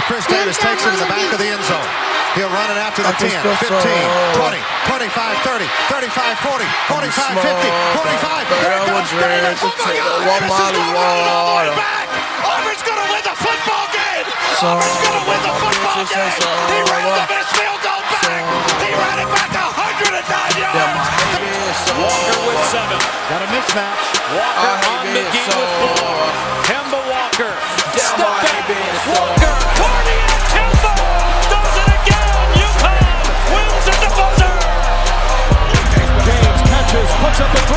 Chris Davis takes it in the back of the end zone. He'll run it after the 10, 15, 20, 25, 30, 35, 40, 45, 50, 45. Here it goes, Davis. Oh, my God. Davis is going all the way back. Auburn's going to win the football game. Auburn's going to win the football game. He ran the missed field goal back. He ran it back 109 yards. Walker with 7. Got a mismatch. Walker on McGee with 4. Kemba Walker. Step back. Walker. Carney and Kemba does it again. UConn wins at the buzzer. James catches, puts up a 3.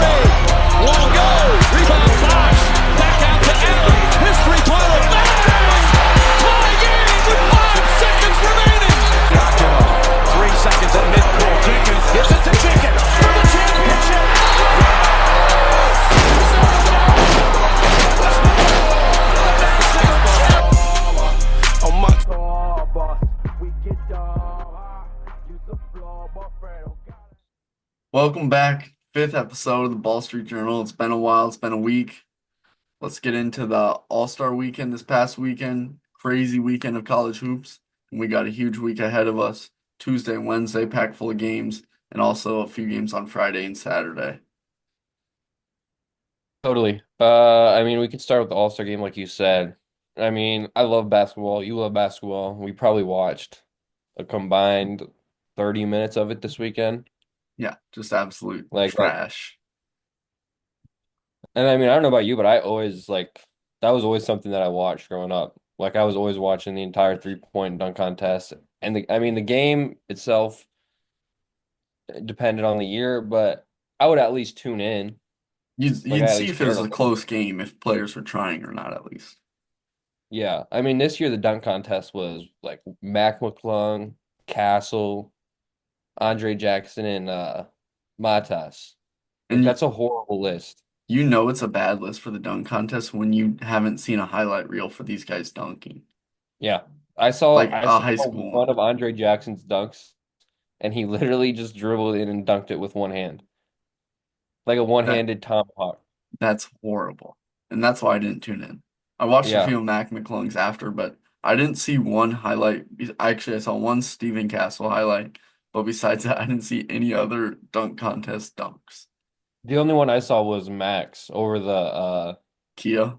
Won't go. Rebound Bosh. Back out to Allen. His three-pointer. Bang! Tie game with 5 seconds remaining. 3 seconds at midcourt. Jenkins gives it to Jenkins for the championship. Welcome back, 5th episode of the Ball Street Journal. It's been a while, it's been a week. Let's get into the All-Star weekend this past weekend. Crazy weekend of college hoops. And we got a huge week ahead of us. Tuesday and Wednesday, packed full of games, and also a few games on Friday and Saturday. Totally. We could start with the All-Star game, like you said. I love basketball. You love basketball. We probably watched a combined 30 minutes of it this weekend. Yeah, just absolute Like, trash. And I don't know about you, but that was always something that I watched growing up. Like, I was always watching the entire three-point dunk contest. And the game itself depended on the year, but I would at least tune in. You'd at see least if it was cared a close game, if players were trying or not, at least. Yeah. This year the dunk contest was like Mac McClung, Castle, Andre Jackson, and Matas. And That's a horrible list. you know it's a bad list for the dunk contest when you haven't seen a highlight reel for these guys dunking. Yeah. I saw Like a high school one one. of Andre Jackson's dunks, and he literally just dribbled in and dunked it with one hand. Like a one-handed tomahawk. That's horrible. And that's why I didn't tune in. I watched a Yeah. few of Mac McClung's after, but I didn't see one highlight. Actually, I saw one Stephen Castle highlight, but besides that, I didn't see any other dunk contest dunks. The only one I saw was Max over the Kia,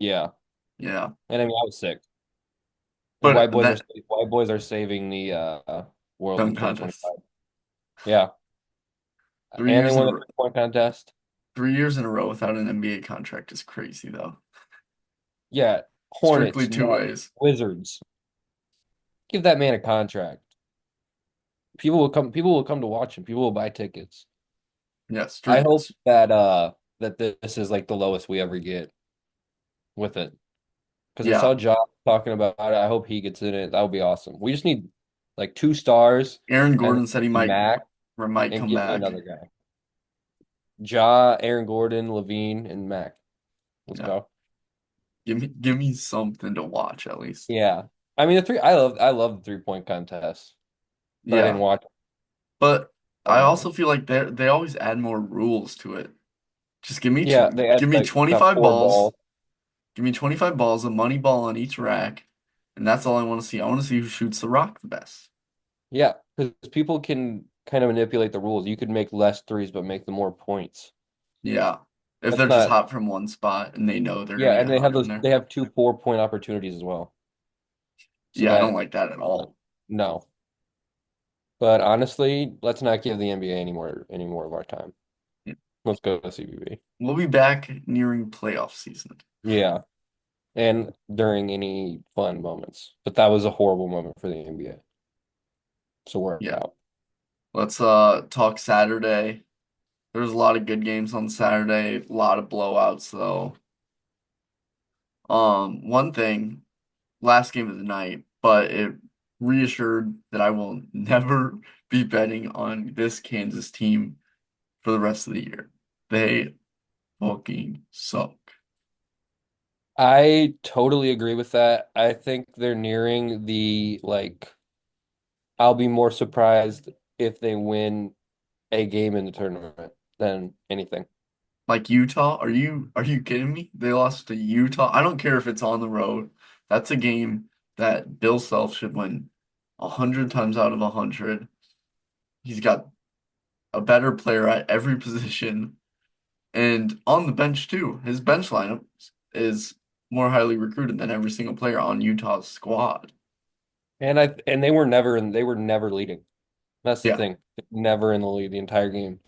yeah. yeah. And I was sick. The But white boys are saving the world in dunk contest. 2025. Yeah. 3 And years they in won a the three-point contest. 3 years in a row without an NBA contract is crazy, though. Yeah. Hornets, Strictly two Nuggets, ways. Wizards. Give that man a contract. People will come to watch him. People will buy tickets. Yes, I hope that this is like the lowest we ever get with it. Because I saw Josh talking about it. I hope he gets in it. That would be awesome. We just need like 2 stars Aaron and Gordon said he might Mac come and give me back. another guy. Ja, Aaron Gordon, Levine, and Mac. Let's Yeah. go. Give me something to watch at least. Yeah. I love the three-point contest. But I didn't watch it. But I also feel like they always add more rules to it. Just give me they add, 25 4 balls. Give me 25 balls, a money ball on each rack, and that's all I want to see. I want to see who shoots the rock the best. Yeah, because people can kind of manipulate the rules. You could make less threes, but make the more points. Yeah. If That's they're just not- hot from one spot and they know they're Yeah, gonna and get they have hot from they there. have 2 4-point opportunities as well. So Yeah, I don't like that at all. No. But honestly, let's not give the NBA any more of our time. Yeah. Let's go to CBB. We'll be back nearing playoff season. Yeah. And during any fun moments. But that was a horrible moment for the NBA. So we're out. Let's talk Saturday. There's a lot of good games on Saturday, a lot of blowouts though. One thing, last game of the night, but it reassured that I will never be betting on this Kansas team for the rest of the year. They fucking suck. I totally agree with that. I think they're nearing I'll be more surprised if they win a game in the tournament than anything. Like Utah? Are you kidding me? They lost to Utah. I don't care if it's on the road. That's a game that Bill Self should win 100 times out of 100. He's got a better player at every position. And on the bench too. His bench lineup is more highly recruited than every single player on Utah's squad. And they were never leading. That's the Yeah. thing. Never in the lead the entire game.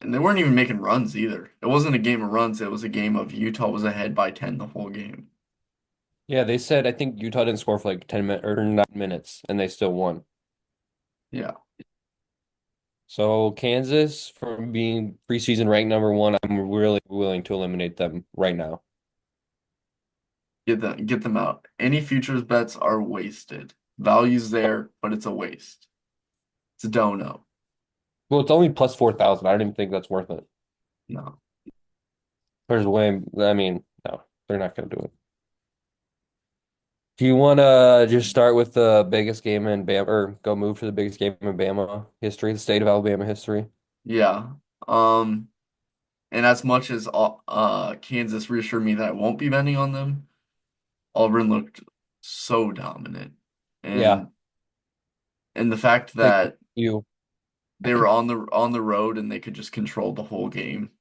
And they weren't even making runs either. It wasn't a game of runs, it was a game of Utah was ahead by 10 the whole game. Yeah, they said I think Utah didn't score for like 10 minutes or 9 minutes and they still won. Yeah. So Kansas, from being preseason ranked number one, I'm really willing to eliminate them right now. Get them out. Any futures bets are wasted. Value's there, but it's a waste. It's a dono. Well, it's only plus 4,000. I don't even think that's worth it. No. There's way, I mean, no, they're not going to do it. Do you want to just start with the biggest game in Bama or go move to the biggest game in Bama history, the state of Alabama history? Yeah. And as much as Kansas reassured me that I won't be betting on them, Auburn looked so dominant. Yeah, And the fact like that you. they were on the road and they could just control the whole game.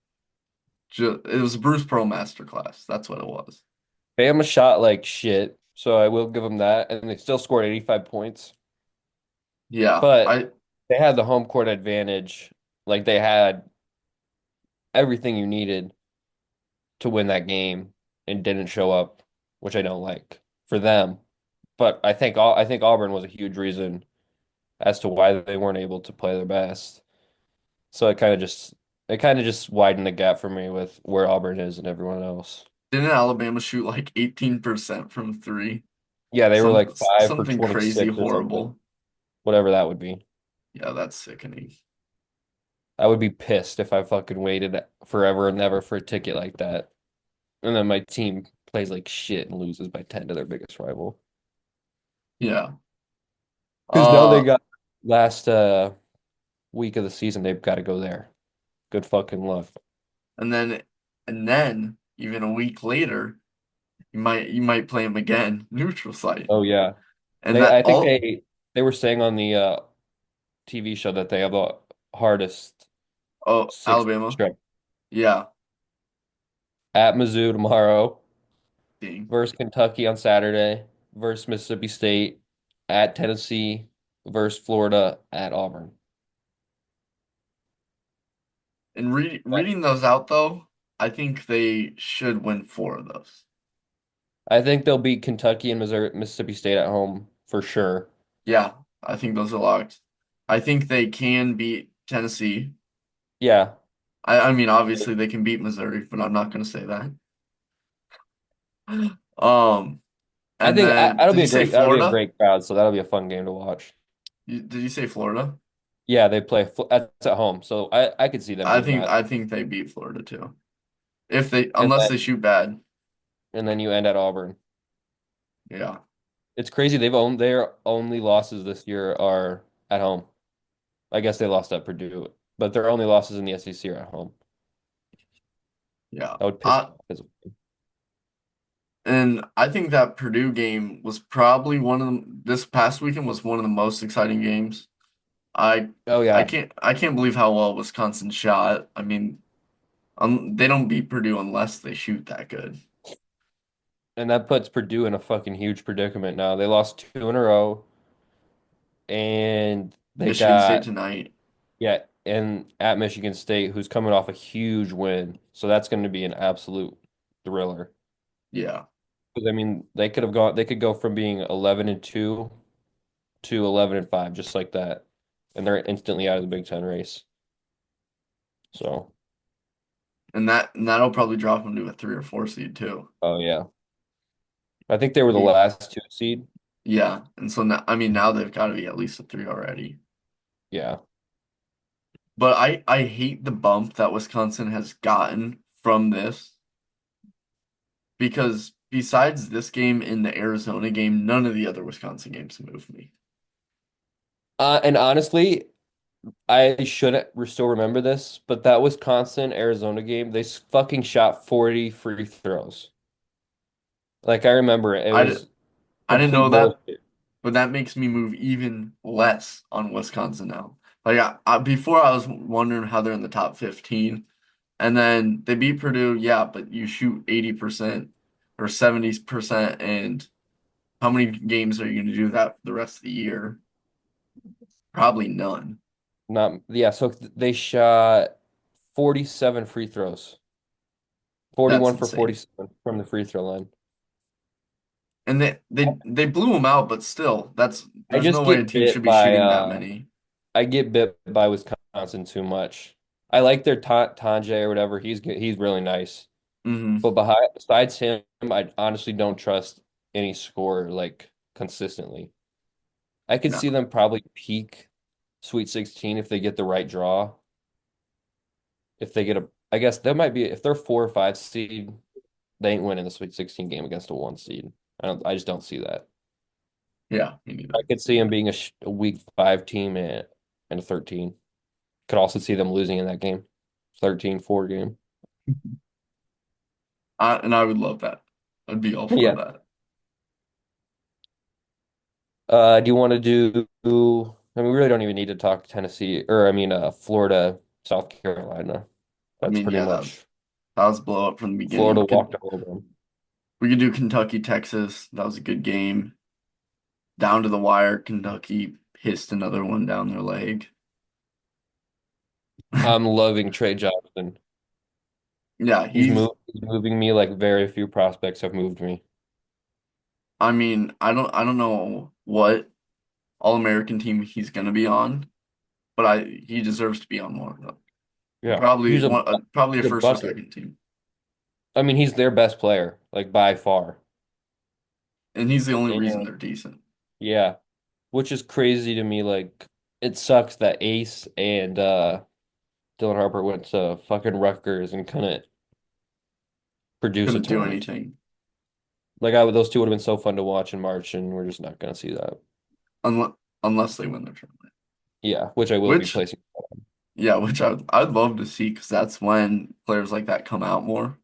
It was a Bruce Pearl masterclass. That's what it was. Bama shot like shit, so I will give them that. And they still scored 85 points. Yeah, But they had the home court advantage. Like they had everything you needed to win that game and didn't show up, which I don't like for them. But I think Auburn was a huge reason as to why they weren't able to play their best. So it kind of just widened the gap for me with where Auburn is and everyone else. didn't Alabama shoot like 18% from three? Yeah, they were like 5 for Something crazy 26 or something, horrible. whatever that would be. Yeah, that's sickening. I would be pissed if I fucking waited forever and ever for a ticket like that. And then my team plays like shit and loses by 10 to their biggest rival. Yeah. Because now they Uh, got last week of the season, they've got to go there. Good fucking luck. and then even a week later, you might play them again, neutral site. Oh yeah. And They that I think all they were saying on the TV show that they have the hardest oh, six Alabama. stretch Yeah. at Mizzou tomorrow Dang. versus Kentucky on Saturday versus Mississippi State at Tennessee versus Florida at Auburn. And reading those out though, I think they should win four of those. I think they'll beat Kentucky and Mississippi State at home for sure. Yeah, I think those are locked. I think they can beat Tennessee. Yeah. I mean, obviously they can beat Missouri, but I'm not going to say that. Um, I and think then that'll did be you a say great that'll be a Florida? great crowd, so that'll be a fun game to watch. Did you say Florida? Yeah, they play that's at home, so I could see them I doing think that. I think they beat Florida too. If they And unless then they shoot bad. you end at Auburn. Yeah. It's crazy. Their only losses this year are at home. I guess they lost at Purdue, but their only losses in the SEC are at home. Yeah. That would piss me off And I think that Purdue game was probably this past weekend was one of the most exciting games. I Oh I yeah, can't believe how well Wisconsin shot. I mean, they don't beat Purdue unless they shoot that good. and that puts Purdue in a fucking huge predicament now. They lost two in a row, and they Michigan State got tonight. yeah, and at Michigan State, who's coming off a huge win. So that's going to be an absolute thriller. Yeah. Because I mean, they could go from being 11-2 to 11-5, just like that, and they're instantly out of the Big Ten race. So, And that'll probably drop them to a 3 or 4 seed too. oh yeah, I think they were the Ye- last two seed. Yeah. And so now I mean now they've got to be at least a 3 already. Yeah, But I hate the bump that Wisconsin has gotten from this because besides this game and the Arizona game, none of the other Wisconsin games move me. and honestly, I shouldn't still remember this, but that Wisconsin Arizona game, they fucking shot 40 free throws. Like I remember it. It I, di- was I didn't complete know that. bullshit. but that makes me move even less on Wisconsin now. Like before, I was wondering how they're in the top 15, and then they beat Purdue. Yeah, but you shoot 80% or 70%, and how many games are you going to do that for the rest of the year? Probably none. Not yeah, so they shot 47 free throws. That's 41 for insane. 47 from the free throw line. And they blew them out, but still, I there's just no way a get team should bit be by shooting that many. I get bit by Wisconsin too much. I like their Tanjay or whatever. He's good. He's really nice. Hmm. But besides him, I honestly don't trust any scorer like consistently. I could No. see them probably peak Sweet 16 if they get the right draw. If they get I guess that might be if they're 4 or 5 seed, they ain't winning the Sweet 16 game against a 1 seed. I just don't see that. Yeah, me I neither. could see them being a week 5 team and a 13. Could also see them losing in that game. 13-4 game. And I would love that. I'd be all for Yeah. that. Do you want to I mean, we really don't even need to talk Tennessee or I mean, Florida, South Carolina. I That's mean, pretty yeah, much that was blow up from the beginning. Florida walked all over them. We could do Kentucky, Texas. That was a good game. Down to the wire, Kentucky pissed another one down their leg. I'm loving Trey Johnson. Yeah, He's moving me like very few prospects have moved me. I mean, I don't know what All-American team he's gonna be on, but he deserves to be on one of them. Yeah. Probably a He's a first or bucket. second team. I mean, he's their best player, like by far. And he's the only reason And they're decent. yeah, which is crazy to me. Like, it sucks that Ace and Dylan Harper went to fucking Rutgers and couldn't produce a Couldn't do tournament. anything. Like, those two would have been so fun to watch in March, and we're just not gonna see that. Unless unless they win their tournament. Yeah, which I will be Which placing. Yeah, which I'd love to see because that's when players like that come out more.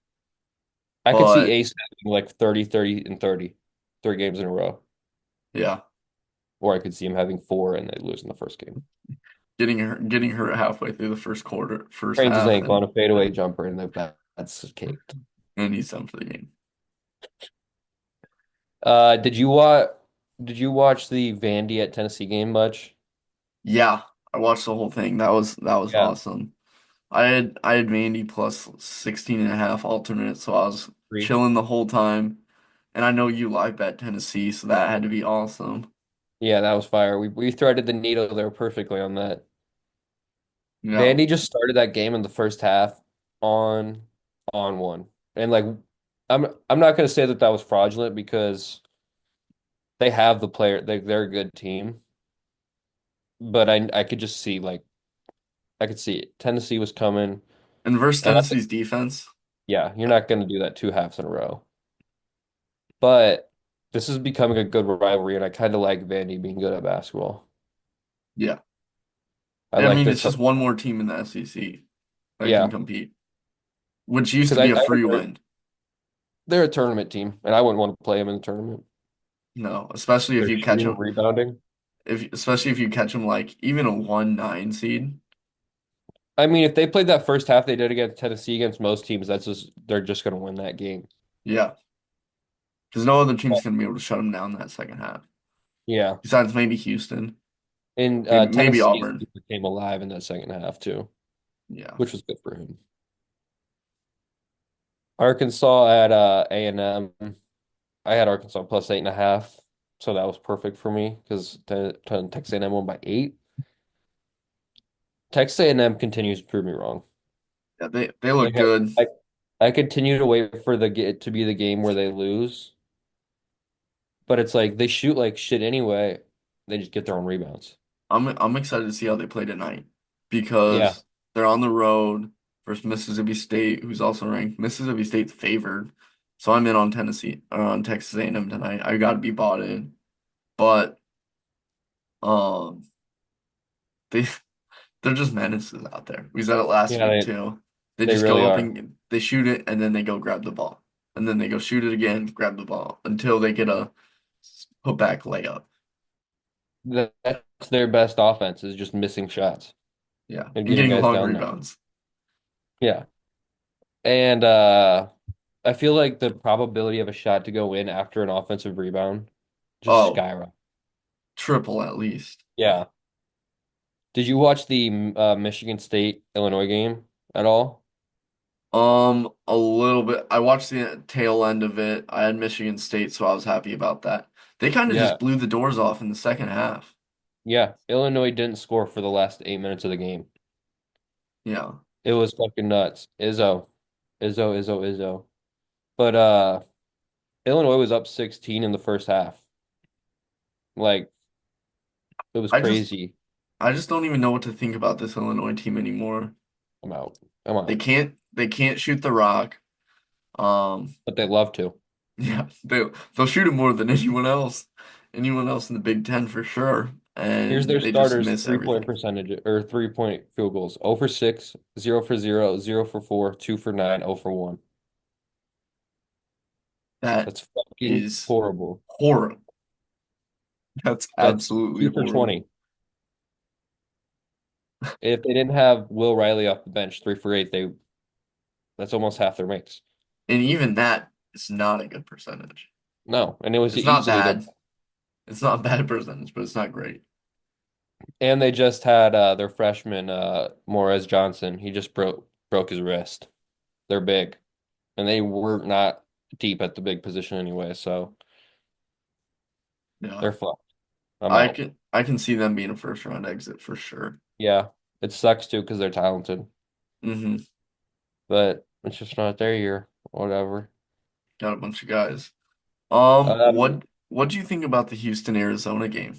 I could see But Ace having like 30, 30, and 30, 3 games in a row. yeah, Or I could see him having four and they lose in the first game. getting hurt halfway through the first quarter, first Sprains his half, ankle on a fadeaway jumper, and that's caked. and he's done for the game. Uh, did you watch did you watch the Vandy at Tennessee game much? Yeah, I watched the whole thing. That was Yeah. awesome. I had Vandy plus 16 and a half alternate, so I was Three. chilling the whole time. And I know you live bet Tennessee, so that had to be awesome. Yeah, that was fire. We threaded the needle there perfectly on that. Yeah. Vandy just started that game in the first half on on one. And like I'm not gonna say that that was fraudulent because they have the player they're a good team, but I could just see like I could see it. Tennessee was coming, And versus and that's Tennessee's defense, yeah, you're not gonna do that 2 halves in a row. But this is becoming a good rivalry, and I kind of like Vandy being good at basketball. yeah. I I like mean, their it's just coach. one more team in the SEC that can Yeah, compete, which used because to be a I think free win. they're a tournament team, and I wouldn't want to play them in the tournament. No, especially if Their you catch shooting, them, rebounding. especially if you catch them like even a 1-9 seed. I mean, if they played that first half they did against Tennessee against most teams, they're just going to win that game. Yeah, because no other team's gonna be able to shut them down that second half. Yeah, Besides maybe Houston, and maybe Tennessee Auburn. came alive in that second half too, Yeah, which was good for him. Arkansas at A&M. I had Arkansas plus 8.5, so that was perfect for me because Texas A&M won by 8. Texas A&M continues to prove me wrong. yeah, they look Like good. I continue to wait for it to be the game where they lose, but it's like they shoot like shit anyway. They just get their own rebounds. I'm excited to see how they play tonight Yeah, because they're on the road versus Mississippi State, who's also ranked. Mississippi State's favored, so I'm in on Tennessee or on Texas A&M tonight. I got to be bought in, but um, they they're just menaces out there. We said it last yeah, week too. They they just go really up are. and they shoot it, and then they go grab the ball, and then they go shoot it again, grab the ball until they get a put back layup. That's their best offense is just missing shots Yeah, and and getting getting guys long down there. rebounds. Yeah. And I feel like the probability of a shot to go in after an offensive rebound just Oh, skyrocket. triple at least. Yeah. Did you watch the Michigan State Illinois game at all? A little bit. I watched the tail end of it. I had Michigan State, so I was happy about that. They kind of just Yeah. blew the doors off in the second half. Yeah. Illinois didn't score for the last 8 minutes of the game. Yeah. It was fucking nuts. Izzo. Izzo, Izzo, Izzo. But Illinois was up 16 in the first half. Like it was I just crazy. I just don't even know what to think about this Illinois team anymore. I'm out. I'm They out. can't shoot the rock. Um, But they love to. yeah, they'll shoot it more than anyone else. Anyone else in the Big Ten for sure. Here's And their they just starters miss 3-point everything. percentage or 3-point field goals. 0 for 6, 0 for 0, 0 for 4, 2 for 9, 0 for 1. That That's fucking is horrible. horrible. That's That's absolutely 2 for horrible. 20. If they didn't have Will Riley off the bench, 3 for 8, that's almost half their makes. And even that is not a good percentage. No, and it was It's not easily their bad. It's not a bad percentage, but it's not great. and they just had their freshman Morez Johnson. He just broke his wrist. They're big. And they were not deep at the big position anyway, so Yeah. they're fucked. I'm out. I can see them being a first round exit for sure. Yeah, it sucks too because they're talented, Hmm. but it's just not their year. Whatever. Got a bunch of guys. Um, What do you think about the Houston Arizona game?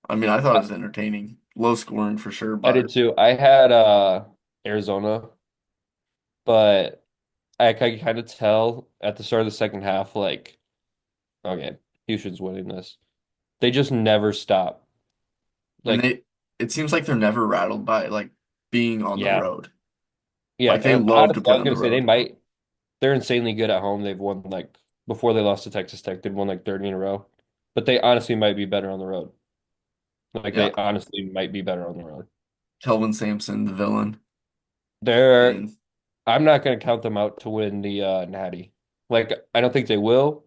I mean, I thought it was entertaining. Low scoring for sure, I did but too. I had Arizona, but I could kind of tell at the start of the second half, like, okay, Houston's winning this. They just never stop. and Like, it seems like they're never rattled by like being on the yeah, road. yeah. Like they And love to honestly, I play was on the gonna say road. they're insanely good at home. They've won like before they lost to Texas Tech, they'd won like 30 in a row. But they honestly might be better on the road. Like Yeah. they honestly might be better on the road. Kelvin Sampson, the villain. They're And I'm not gonna count them out to win the Natty. Like I don't think they will,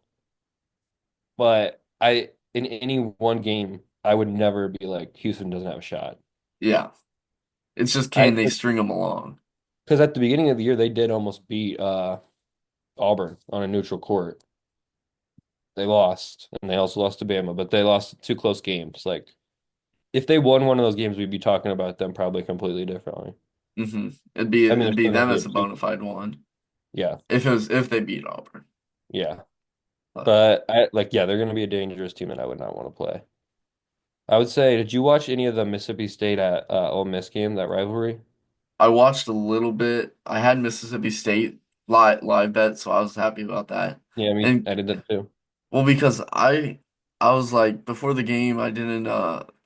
but I in any one game, I would never be like Houston doesn't have a shot. yeah, it's just I can they string them along? because at the beginning of the year they did almost beat Auburn on a neutral court. They lost, and they also lost to Bama, but they lost two close games. Like if they won one of those games, we'd be talking about them probably completely differently. I mean, they're It'd be still gonna them be a as a two. bona fide one Yeah, if they beat Auburn. yeah. But But I like, yeah, they're gonna be a dangerous team that I would not want to play. I would say, did you watch any of the Mississippi State at Ole Miss game, that rivalry? I watched a little bit. I had Mississippi State live bet, so I was happy about that. Yeah, And I did that too. well, because I was like before the game, I didn't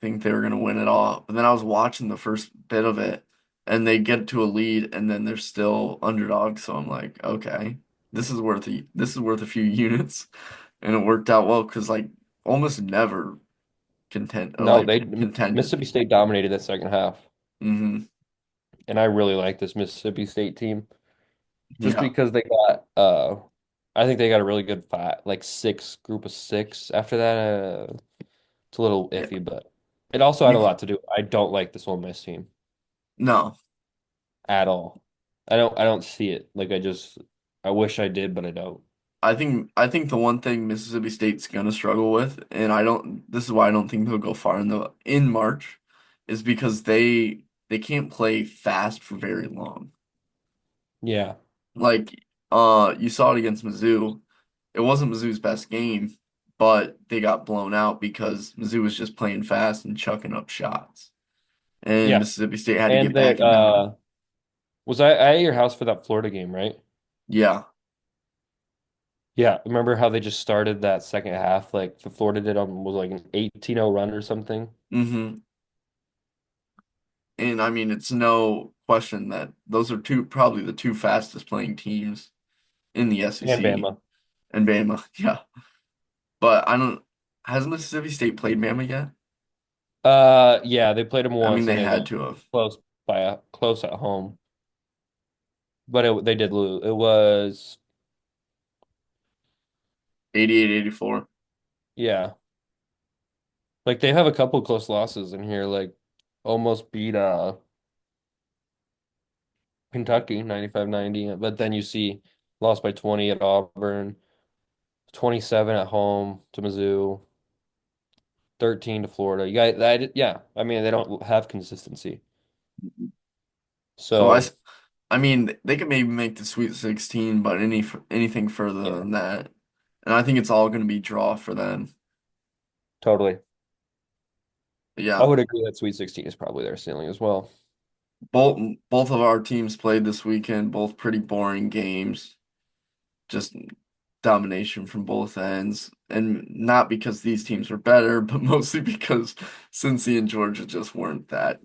think they were gonna win at all. But then I was watching the first bit of it, and they get to a lead, and then they're still underdogs. So I'm like, okay, this is worth a few units, and it worked out well because like almost never No, contended. Mississippi State dominated that second half, Hmm. and I really like this Mississippi State team just Yeah, because they got I think they got a really good five, like six group of six. After that, it's a little yeah. iffy, but it also had a Bec lot to do. I don't like this Ole Miss team no, at all. I don't see it. Like I wish I did, but I don't. I think the one thing Mississippi State's gonna struggle with, and I don't this is why I don't think they'll go far in March, is because they can't play fast for very long. Yeah. Like you saw it against Mizzou. It wasn't Mizzou's best game, but they got blown out because Mizzou was just playing fast and chucking up shots. And Yeah. Mississippi State had to And get back in time. was I at your house for that Florida game, right? Yeah. Yeah. Remember how they just started that second half? Like the Florida did on was like an 18-0 run or something. Hmm. And I mean, it's no question that those are probably the two fastest playing teams in the And SEC Bama. and Bama. Yeah. But I don't, has Mississippi State played Bama yet? Yeah, they played them I mean, once they and they had lost to have. close at home, but they did lose. It was 88-84. yeah, like they have a couple close losses in here, like almost beat Kentucky 95-90, but then you see lost by 20 at Auburn, 27 at home to Mizzou, 13 to Florida. You got that, yeah. I mean, they don't have consistency. So So, I mean, they could maybe make the Sweet 16, but anything further yeah, than that, and I think it's all going to be draw for them. totally. But I yeah, would agree that Sweet 16 is probably their ceiling as well. both both of our teams played this weekend. Both pretty boring games. Just domination from both ends, and not because these teams were better, but mostly because Cincy and Georgia just weren't that.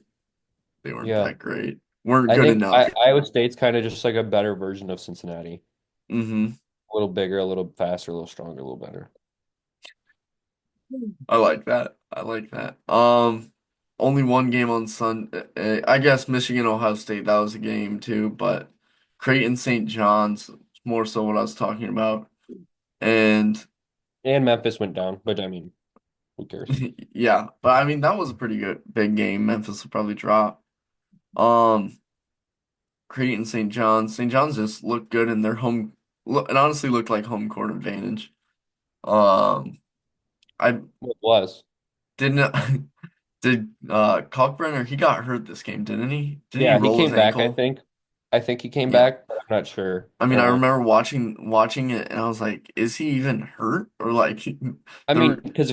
They weren't Yeah. that great. Weren't I good think enough. Iowa State's kind of just like a better version of Cincinnati. Hmm. A little bigger, a little faster, a little stronger, a little better. I like that. I like that. Only one game on Sunday. I guess Michigan, Ohio State, that was a game too, but Creighton, St. John's, more so what I was talking about. And And Memphis went down, but I mean, who cares? yeah, but I mean that was a pretty good big game. Memphis will probably drop. Um, Creighton, St. John's. St. John's just looked good in their home. It honestly looked like home court advantage. Um, I It was. didn't. Did Kalkbrenner, he got hurt this game, didn't he? Didn't he Yeah, he roll his came back, I ankle? think. I think he came Yeah. back, but I'm not sure. I mean, I remember watching it and I was like, is he even hurt? Or like I mean, the, because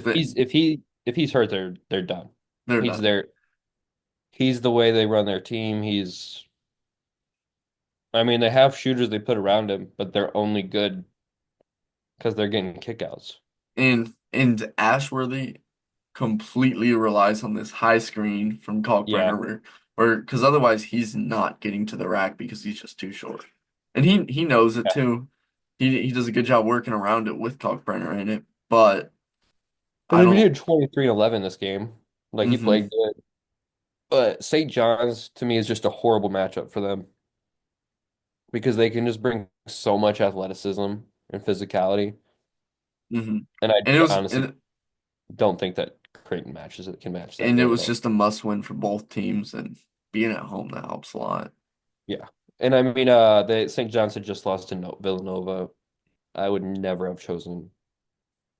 if he's hurt, they're done. they're He's done. there. He's the way they run their team. I mean, they have shooters they put around him, but they're only good because they're getting kickouts. And Ashworthy completely relies on this high screen from Yeah, Kalkbrenner where because otherwise he's not getting to the rack because he's just too short. And he knows it yeah. too. He does a good job working around it with Kalkbrenner in it, but And I then we don't. did 23 and 11 this game. Like he Hmm. played good. But St. John's to me is just a horrible matchup for them because they can just bring so much athleticism and physicality. Hmm. And I And it was honestly don't think that Creighton matches it can match that and it really at was all. just a must win for both teams, and being at home that helps a lot. Yeah. And I mean the St. John's had just lost to Villanova. I would never have chosen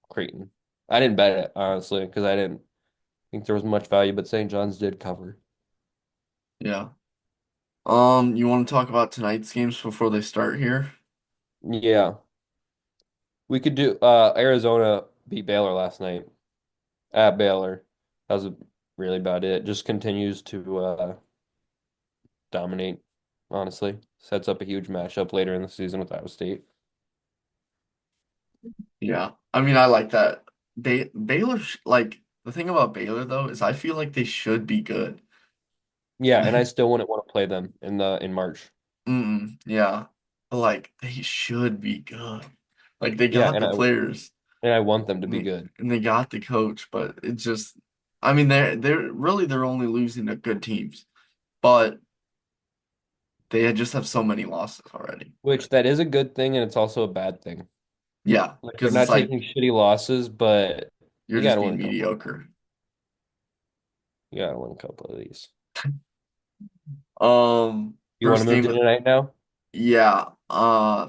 Creighton. I didn't bet it, honestly, because I didn't think there was much value, but St. John's did cover. Yeah. You want to talk about tonight's games before they start here? Yeah. We could do Arizona beat Baylor last night at Baylor. That was really about it. Just continues to dominate, honestly. Sets up a huge matchup later in the season with Iowa State. Yeah. I mean, I like that. Baylor, like the thing about Baylor though is I feel like they should be good. Yeah, and I still wouldn't want to play them in March. Yeah. But like they should be good. Like they Yeah, got the players and I want them to and be good. they got the coach, but it just I mean they're only losing to good teams. But they just have so many losses already. Which that is a good thing and it's also a bad thing. Yeah, Like they're because it's not like taking shitty losses, but you're you just gotta win being a couple. mediocre. You gotta win a couple of these. You want to First move to game, tonight now? yeah.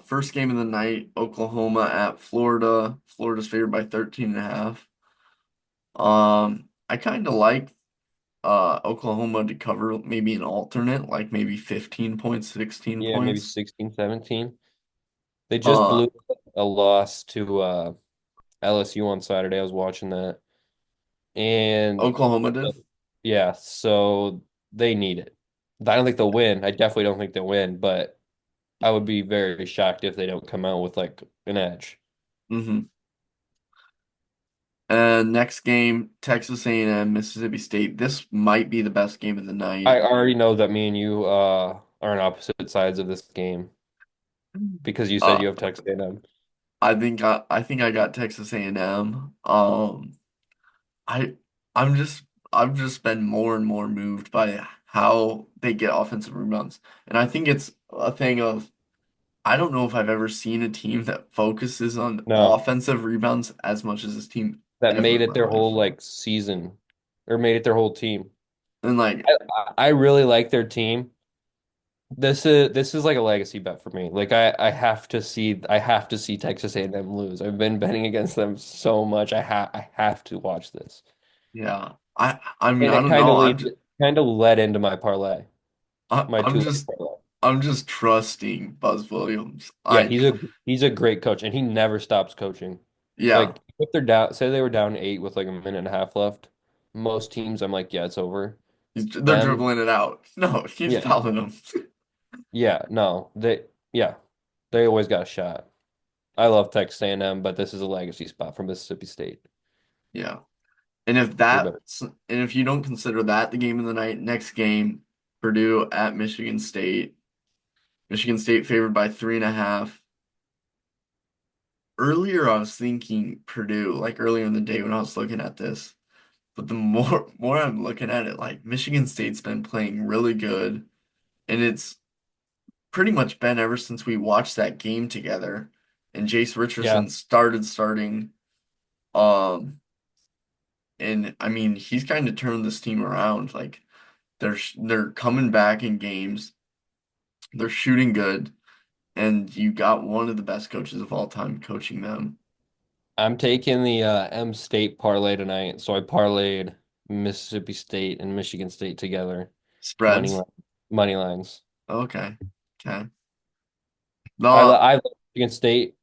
First game of the night, Oklahoma at Florida. Florida's favored by 13.5. I kind of like Oklahoma to cover maybe an alternate, like maybe 15 points, 16 Yeah, maybe points. 16, 17. They just Uh, blew a loss to LSU on Saturday. I was watching that. And Oklahoma did. yeah, so they need it. I don't think they'll win. I definitely don't think they'll win, but I would be very shocked if they don't come out with like an edge. Mm-hmm. And next game, Texas A&M, Mississippi State. This might be the best game of the I night. already know that me and you are on opposite sides of this game because you said Uh, you have Texas A&M. I think I got Texas A&M. I I'm just I've just been more and more moved by how they get offensive rebounds. And I think it's a thing of I don't know if I've ever seen a team that focuses on No, offensive rebounds as much as this team that ever made in it my their life. whole like season, or made it their whole team. And like, I really like their team. This is like a legacy bet for me. Like I have to see Texas A&M lose. I've been betting against them so much. I have to watch this. yeah, I mean, And I it don't know. kind of led into my parlay, my I'm two leg just parlay. I'm just trusting Buzz Williams. Yeah, Like, he's a great coach and he never stops coaching. yeah, Like if they're down, say they were down eight with like a minute and a half left, most teams I'm like, yeah, it's over. they're Them, dribbling it out. No, he's yeah, fouling them. yeah, no, yeah, they always got a shot. I love Texas A&M, but this is a legacy spot for Mississippi State. Yeah. And They better. if you don't consider that the game of the night, next game, Purdue at Michigan State. Michigan State favored by 3.5. Earlier, I was thinking Purdue, like earlier in the day when I was looking at this. But the more I'm looking at it, like Michigan State's been playing really good, and it's pretty much been ever since we watched that game together, and Jace Yeah, Richardson started starting. Um, and I mean, he's kind of turned this team around. Like they're coming back in games. They're shooting good, and you got one of the best coaches of all time coaching them. I'm taking the M State parlay tonight. So I parlayed Mississippi State and Michigan State together. Money Spreads. line, money lines. Okay. Okay. No, I love Michigan State,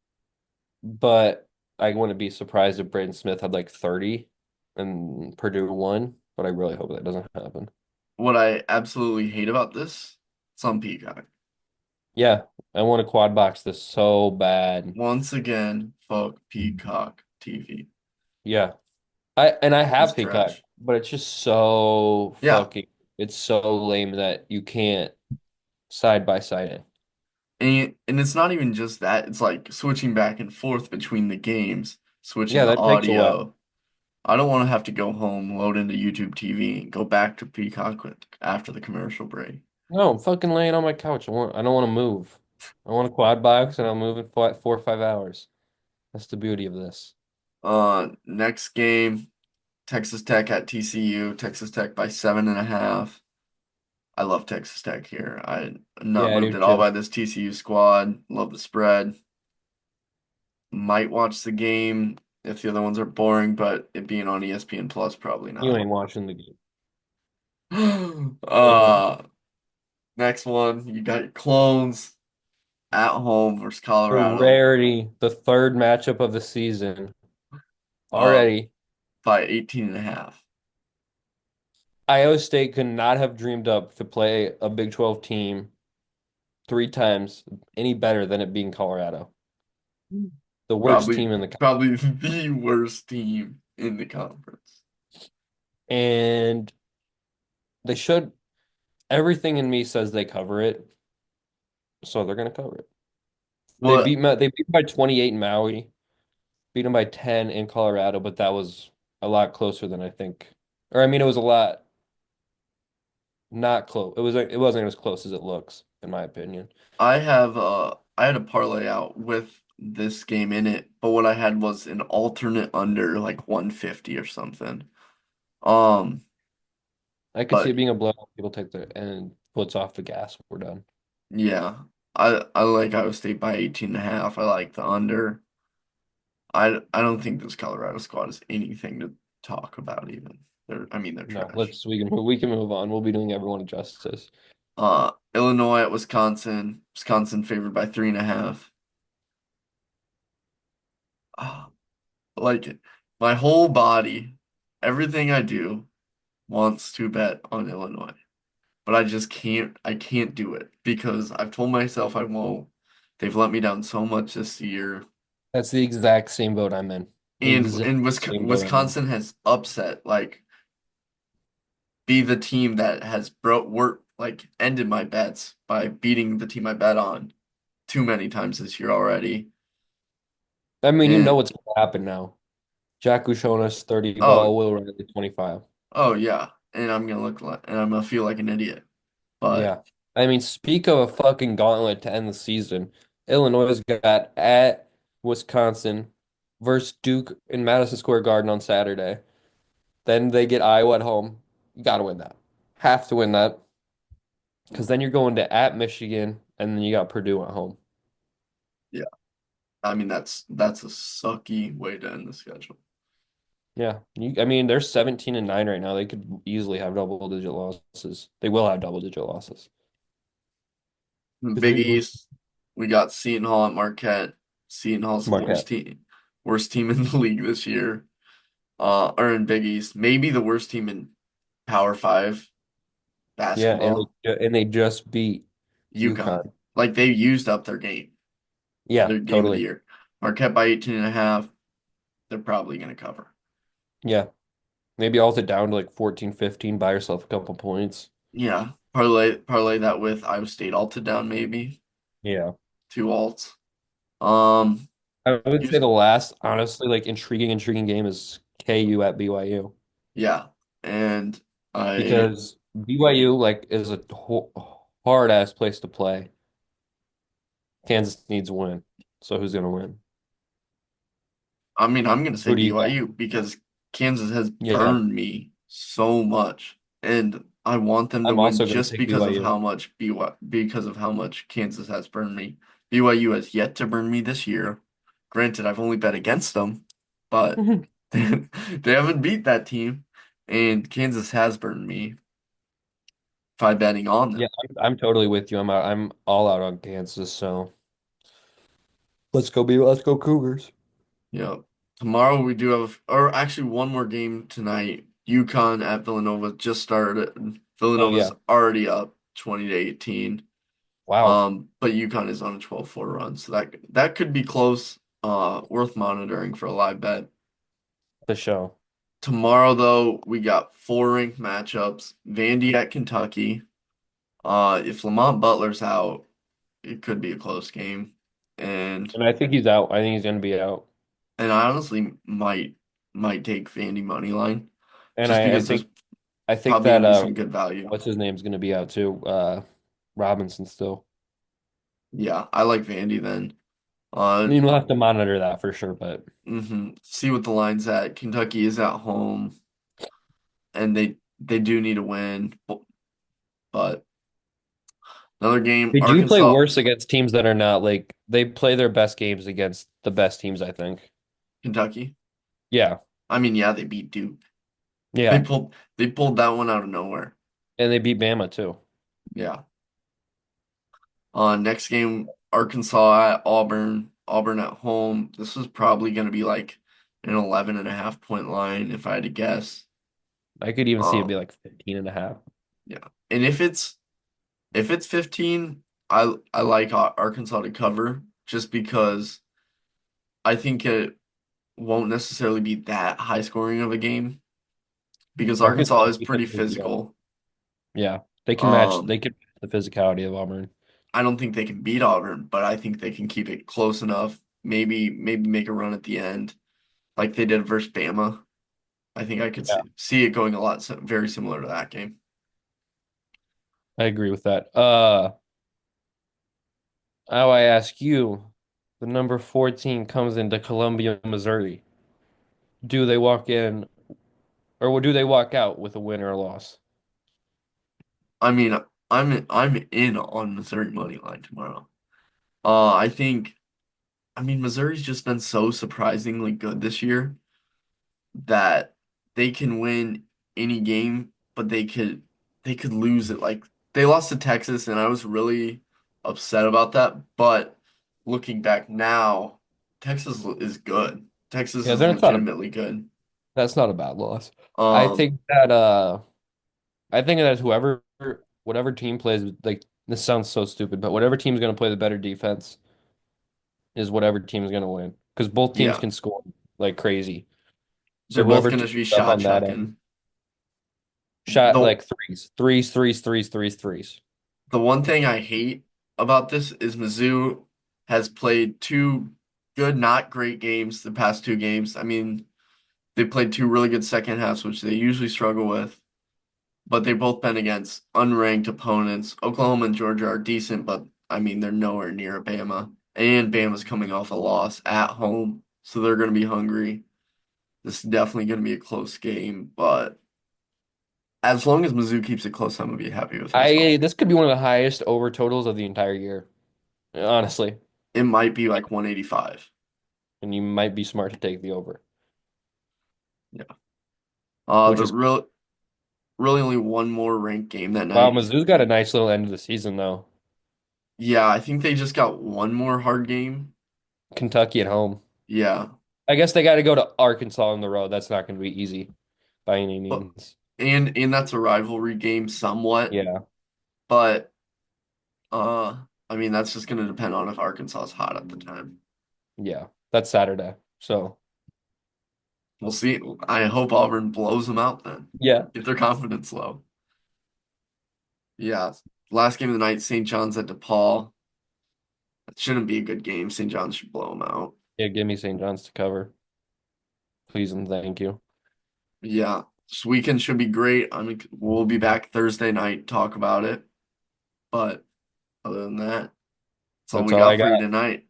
but I wouldn't be surprised if Braden Smith had like 30 and Purdue won. But I really hope that doesn't happen. what I absolutely hate about this, it's on Peacock. Yeah, I want to quad box this so bad. Once again, fuck Peacock TV. Yeah. I It's have Peacock, trash. but it's just so Yeah. fucking it's so lame that you can't side by side it. And it's not even just that. It's like switching back and forth between the games, switching Yeah, the that takes a while. audio. I don't want to have to go home, load into YouTube TV, and go back to Peacock after the commercial break. No, I'm fucking laying on my couch. I don't want to move. I want a quad box and I'll move in 4 or 5 hours. That's the beauty of this. Next game, Texas Tech at TCU. Texas Tech by 7.5. I love Texas Tech here. I'm not Yeah, I do moved at all too. by this TCU squad. Love the spread. Might watch the game if the other ones are boring, but it being on ESPN Plus, probably You not. ain't watching the game. Uh, Uh, Next one, you got your clones at home versus the Colorado. rarity, the third matchup of the season Uh, already. by 18.5. Iowa State could not have dreamed up to play a Big 12 team 3 times any better than it being Colorado. The worst Probably team in the country. probably the worst team in the conference. And they should, everything in me says they cover it, so they're going to cover it. Well, They beat them by 28 in Maui, beat them by 10 in Colorado, but that was a lot closer than I think. Or I mean, it was a lot not close. It wasn't as close as it looks, in my opinion. I had a parlay out with this game in it, but what I had was an alternate under like 150 or something. Um, I could see but it being a blowout. People take the and puts off the gas. We're done. yeah, I like Iowa State by 18.5. I like the under. I don't think this Colorado squad is anything to talk about even. They're No, trash. we can move on. We'll be doing everyone justice. Illinois at Wisconsin. Wisconsin favored by 3.5. Ah, like it. My whole body, everything I do wants to bet on Illinois, but I just can't. I can't do it because I've told myself I won't. They've let me down so much this year, That's the exact same boat I'm in. Exact and same boat I'm in. Wisconsin has upset like be the team that has ended my bets by beating the team I bet on too many times this year already. I mean, you know And what's going to happen now. Jack Ushonas 30 oh, ball, Will Riley 25. Oh yeah, and I'm gonna look like, and I'm gonna feel like an idiot. But Yeah. I mean, speak of a fucking gauntlet to end the season. Illinois got at Wisconsin versus Duke in Madison Square Garden on Saturday. Then they get Iowa at home. You got to win that. Have to win that because then you're going to at Michigan and then you got Purdue at home. yeah, I mean that's a sucky way to end the schedule. Yeah. I mean, they're 17-9 right now. They could easily have double-digit losses. They will have double-digit losses because Big they East, we got Seton Hall at Marquette. Seton Hall's the Marquette. worst team in the league this year. Or in Big East, maybe the worst team in Power Five Yeah, basketball. and they just beat UConn, UConn. like they used up Yeah, their game of the totally. year. Marquette by 18 and a half. They're probably gonna cover. Yeah. Maybe alt it down to like 14, 15. Buy yourself a couple points. Yeah, parlay that with Iowa State alted down maybe Yeah. two alts. Um, I would you say the last, honestly, like intriguing game is KU at BYU yeah, and I because BYU like is a hard ass place to play. Kansas needs a win. So who's gonna win? I mean I'm gonna say Who do you got? BYU because Kansas has Yeah, burned me so much, and I want them to I'm win also gonna just pick BYU. because of how much Kansas has burned me. BYU has yet to burn me this year. Granted, I've only bet against them, but they haven't beat that team, and Kansas has burned me by betting on Yeah, them. I'm totally with you. I'm all out on Kansas, so let's go Cougars. Yeah. Tomorrow we do have, or actually one more game tonight. UConn at Villanova just started. Oh Villanova's yeah. already up 20 to 18. Wow. But UConn is on a 12-4 run, so that could be close. Worth monitoring for a live bet. The show. Tomorrow though, we got four ranked matchups. Vandy at Kentucky. If Lamont Butler's out, it could be a close game. And And I think he's out. I think he's gonna be out. and I honestly might take Vandy money line And just because there's I think probably that gonna be some good value. what's his name's gonna be out too. Robinson still. Yeah, I like Vandy then. I Uh, mean, we'll have to monitor that for sure, but See what the line's at. Kentucky is at home, and they do need a win. But another game, they do play Arkansas, worse against teams that are not like they play their best games against the best teams, I think. Kentucky. Yeah. I mean, yeah, they beat Duke. Yeah. They pulled that one out of nowhere. And they beat Bama too. Yeah. Next game, Arkansas at Auburn. Auburn at home. This is probably going to be like an 11 and a half point line if I had to guess. I could even see it be Um, like 15 and a half. yeah. And if it's 15, I like Arkansas to cover just because I think it won't necessarily be that high scoring of a game because Arkansas Arkansas is pretty defense is good. physical. Yeah. They Um, can match the physicality of Auburn. I don't think they can beat Auburn, but I think they can keep it close enough. Maybe make a run at the end like they did versus Bama. I think I could Yeah, see it going a lot very similar to that game. I agree with that. Now I ask you, the number 14 comes into Columbia, Missouri. Do they walk in or do they walk out with a win or a loss? I mean, I'm in on Missouri money line tomorrow. I think I mean Missouri's just been so surprisingly good this year that they can win any game, but they could lose it. Like they lost to Texas, and I was really upset about that. But looking back now, Texas is good. Texas Yeah, is legitimately good. that's not a bad loss. I Um, think that whoever whatever team plays like this sounds so stupid, but whatever team's gonna play the better defense is whatever team's gonna win. Because both teams yeah, can score like crazy. they're So both whoever gonna teams be up shot on that end, chucking. shot The like threes. the one thing I hate about this is Mizzou has played two good, not great games the past two games. I mean, They played two really good second halves, which they usually struggle with. But they've both been against unranked opponents. Oklahoma and Georgia are decent, but I mean, they're nowhere near Bama. And Bama's coming off a loss at home, so they're going to be hungry. This is definitely going to be a close game, but as long as Mizzou keeps it close, I'm going to be happy with myself. This could be one of the highest over totals of the entire year, honestly. It might be like 185. And you might be smart to take the over. Yeah. Which is Really only one more ranked game that wow, night. Mizzou's got a nice little end of the season though. Yeah, I think they just got one more hard game. Kentucky at home. Yeah. I guess they got to go to Arkansas on the road. That's not going to be easy by any But, means. and that's a rivalry game somewhat. Yeah. But I mean that's just gonna depend on if Arkansas is hot at the time. Yeah. That's Saturday. So We'll see. I hope Auburn blows them out then. yeah. Get their confidence low. Yeah. Last game of the night, St. John's at DePaul. It shouldn't be a good game. St. John's should blow them out. Yeah, give me St. John's to cover. Please and thank you. Yeah. This weekend should be great. I mean, we'll be back Thursday night, talk about it. But other than that, that's all we all got I for you got. tonight.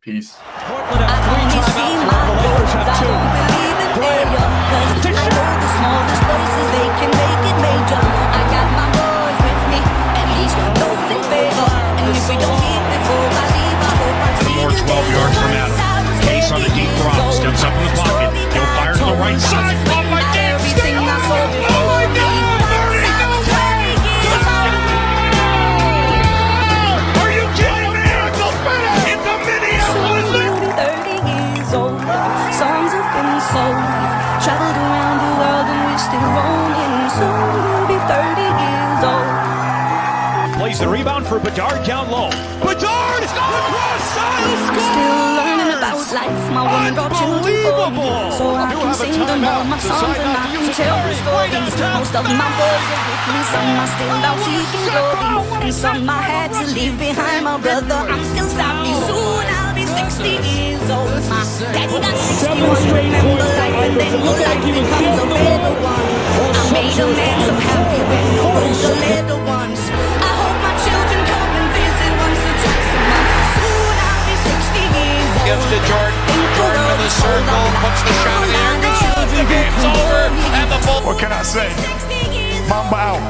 Peace. Portland has 3 timeouts, while the Lakers have 2. Bryant to shoot. More 12 yards from Adam. Case on a deep drop. Steps up in the pocket. He'll fire to the right side. Oh my God! Oh my God! There he goes! Are you kidding me? In the Minneapolis. Songs have been sold. Traveled around the world and we're still roaming. Soon we'll be 30 years old. Plays the rebound for Bedard down low. Bedard! Across aisle I'm still learning about life. My woman brought children for me, so I can sing them all my songs and I can tell the stories. Most of my boys are with me, some are still out seeking glory, and some I had to leave behind. My brother, I'm still sorry. Soon I'll be 60 years old. My daddy got 61. Remember life, and then your life becomes a better one. I made a man so happy when I wrote the little ones. I hope my children come and visit once or twice a month. Soon I'll be 60 years old. Gives to Jordan. Jordan to the circle. Puts the shot in the air. Good! The game's over. And the ball. What can I say? Mamba out.